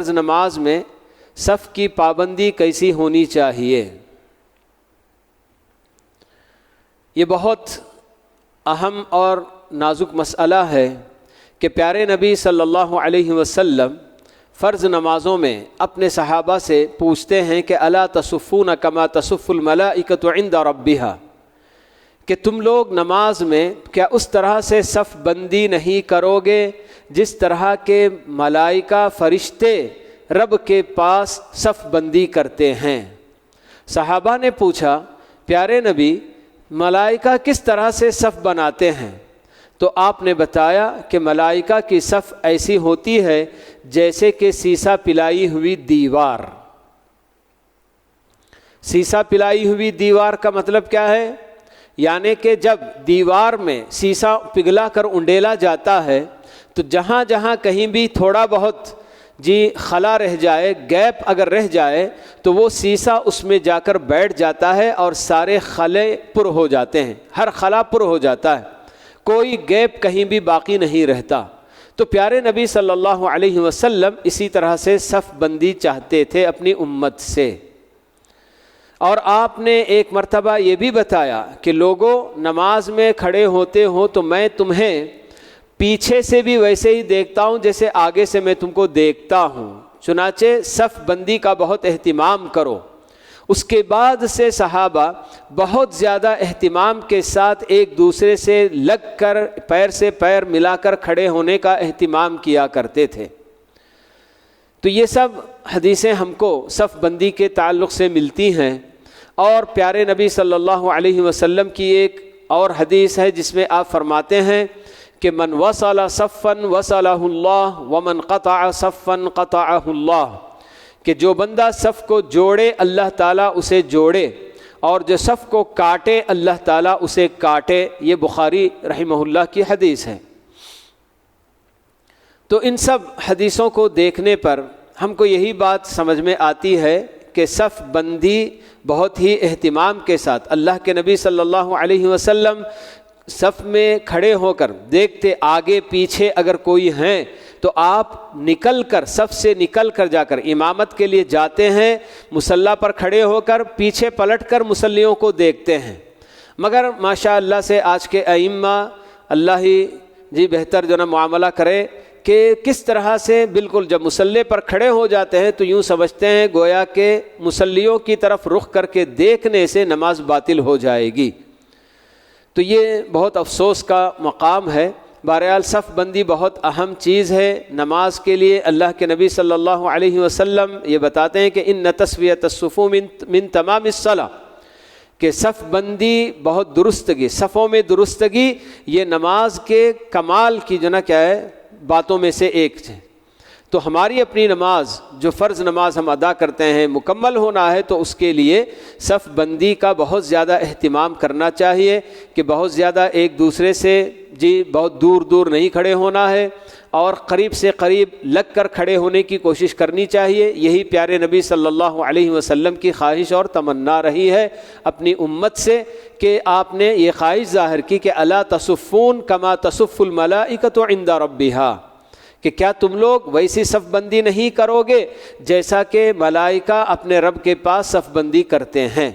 فرض نماز میں صف کی پابندی کیسی ہونی چاہیے؟ یہ بہت اہم اور نازک مسئلہ ہے کہ پیارے نبی صلی اللہ علیہ وسلم فرض نمازوں میں اپنے صحابہ سے پوچھتے ہیں کہ الا تصفون کما تصف الملائکۃ عند ربها، کہ تم لوگ نماز میں کیا اس طرح سے صف بندی نہیں کرو گے جس طرح کے ملائکہ فرشتے رب کے پاس صف بندی کرتے ہیں؟ صحابہ نے پوچھا پیارے نبی ملائکہ کس طرح سے صف بناتے ہیں؟ تو آپ نے بتایا کہ ملائکہ کی صف ایسی ہوتی ہے جیسے کہ سیسا پلائی ہوئی دیوار۔ سیسا پلائی ہوئی دیوار کا مطلب کیا ہے؟ یعنی کہ جب دیوار میں سیسا پگھلا کر انڈیلا جاتا ہے تو جہاں جہاں کہیں بھی تھوڑا بہت خلا رہ جائے، گیپ اگر رہ جائے تو وہ سیسا اس میں جا کر بیٹھ جاتا ہے اور سارے خلے پر ہو جاتے ہیں، ہر خلا پر ہو جاتا ہے، کوئی گیپ کہیں بھی باقی نہیں رہتا۔ تو پیارے نبی صلی اللہ علیہ وسلم اسی طرح سے صف بندی چاہتے تھے اپنی امت سے۔ اور آپ نے ایک مرتبہ یہ بھی بتایا کہ لوگوں نماز میں کھڑے ہوتے ہو تو میں تمہیں پیچھے سے بھی ویسے ہی دیکھتا ہوں جیسے آگے سے میں تم کو دیکھتا ہوں، چنانچہ صف بندی کا بہت اہتمام کرو۔ اس کے بعد سے صحابہ بہت زیادہ اہتمام کے ساتھ ایک دوسرے سے لگ کر پیر سے پیر ملا کر کھڑے ہونے کا اہتمام کیا کرتے تھے۔ تو یہ سب حدیثیں ہم کو صف بندی کے تعلق سے ملتی ہیں۔ اور پیارے نبی صلی اللہ علیہ وسلم کی ایک اور حدیث ہے جس میں آپ فرماتے ہیں کہ من وصل صفا وصلہ اللہ ومن قطع صفا قطعہ اللہ، کہ جو بندہ صف کو جوڑے اللہ تعالیٰ اسے جوڑے، اور جو صف کو کاٹے اللہ تعالیٰ اسے کاٹے۔ یہ بخاری رحمہ اللہ کی حدیث ہے۔ تو ان سب حدیثوں کو دیکھنے پر ہم کو یہی بات سمجھ میں آتی ہے کہ صف بندی بہت ہی اہتمام کے ساتھ، اللہ کے نبی صلی اللہ علیہ وسلم صف میں کھڑے ہو کر دیکھتے آگے پیچھے اگر کوئی ہیں تو آپ نکل کر صف سے نکل کر جا کر امامت کے لیے جاتے ہیں، مصلی پر کھڑے ہو کر پیچھے پلٹ کر مصلیوں کو دیکھتے ہیں۔ مگر ماشاء اللہ سے آج کے ائمہ اللہ ہی بہتر جو نا معاملہ کرے کہ کس طرح سے بالکل جب مصلی پر کھڑے ہو جاتے ہیں تو یوں سمجھتے ہیں گویا کہ مصلیوں کی طرف رخ کر کے دیکھنے سے نماز باطل ہو جائے گی۔ تو یہ بہت افسوس کا مقام ہے۔ بہرحال صف بندی بہت اہم چیز ہے نماز کے لیے۔ اللہ کے نبی صلی اللہ علیہ وسلم یہ بتاتے ہیں کہ ان تسویۃ الصفوف من تمام الصلاۃ، کہ صف بندی بہت درستگی، صفوں میں درستگی یہ نماز کے کمال کی جو نا کیا ہے باتوں میں سے ایک ہے۔ تو ہماری اپنی نماز جو فرض نماز ہم ادا کرتے ہیں مکمل ہونا ہے تو اس کے لیے صف بندی کا بہت زیادہ اہتمام کرنا چاہیے کہ بہت زیادہ ایک دوسرے سے بہت دور دور نہیں کھڑے ہونا ہے اور قریب سے قریب لگ کر کھڑے ہونے کی کوشش کرنی چاہیے۔ یہی پیارے نبی صلی اللہ علیہ وسلم کی خواہش اور تمنا رہی ہے اپنی امت سے کہ آپ نے یہ خواہش ظاہر کی کہ الا تصفون کما تصف الملائکۃ عند ربها، کہ کیا تم لوگ ویسی صف بندی نہیں کرو گے جیسا کہ ملائکہ اپنے رب کے پاس صف بندی کرتے ہیں۔